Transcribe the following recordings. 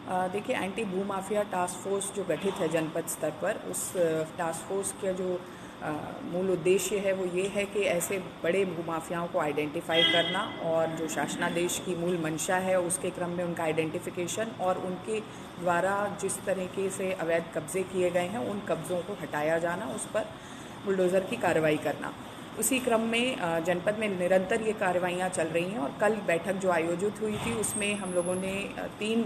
देखिए, एंटी भू mafia task force जो गठित है जनपद स्तर पर, उस टास्क फोर्स का जो मूल उद्देश्य है वो ये है कि ऐसे बड़े भू माफियाओं को आइडेंटिफाई करना और जो शासनादेश की मूल मंशा है उसके क्रम में उनका आइडेंटिफिकेशन और उनके द्वारा जिस तरीके से अवैध कब्जे किए गए हैं उन कब्ज़ों को हटाया जाना, उस पर बुलडोज़र की कार्रवाई करना। उसी क्रम में जनपद में निरंतर ये कार्रवाइयाँ चल रही हैं और कल बैठक जो आयोजित हुई थी उसमें हम लोगों ने 3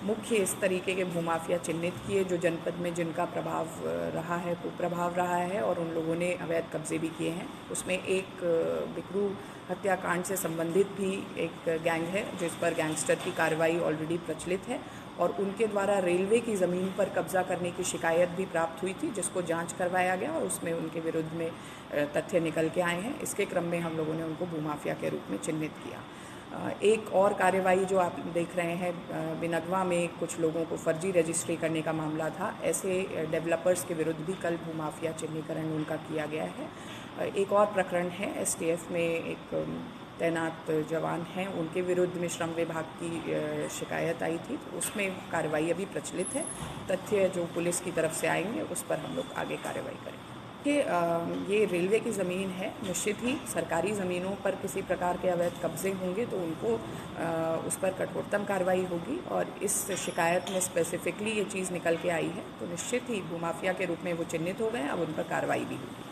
मुख्य इस तरीके के भूमाफिया चिन्हित किए जो जनपद में जिनका प्रभाव रहा है, कुप्रभाव रहा है और उन लोगों ने अवैध कब्जे भी किए हैं। उसमें एक बिकरू हत्याकांड से संबंधित भी एक गैंग है जिस पर गैंगस्टर की कार्रवाई ऑलरेडी प्रचलित है और उनके द्वारा रेलवे की ज़मीन पर कब्जा करने की शिकायत भी प्राप्त हुई थी जिसको जांच करवाया गया और उसमें उनके विरुद्ध में तथ्य निकल के आए हैं। इसके क्रम में हम लोगों ने उनको भूमाफिया के रूप में चिन्हित किया। एक और कार्रवाई जो आप देख रहे हैं, बिनगवा में कुछ लोगों को फर्जी रजिस्ट्री करने का मामला था। ऐसे डेवलपर्स के विरुद्ध भी कल भूमाफिया चिन्हीकरण उनका किया गया है। एक और प्रकरण है, एसटीएफ में एक तैनात जवान हैं, उनके विरुद्ध में श्रम विभाग की शिकायत आई थी, तो उसमें कार्रवाई अभी प्रचलित है। तथ्य जो पुलिस की तरफ से आएंगे उस पर हम लोग आगे कार्रवाई करेंगे। कि ये रेलवे की ज़मीन है, निश्चित ही सरकारी ज़मीनों पर किसी प्रकार के अवैध कब्जे होंगे तो उनको उस पर कठोरतम कार्रवाई होगी और इस शिकायत में स्पेसिफिकली ये चीज़ निकल के आई है तो निश्चित ही भूमाफिया के रूप में वो चिन्हित हो गए, अब उन पर कार्रवाई भी होगी।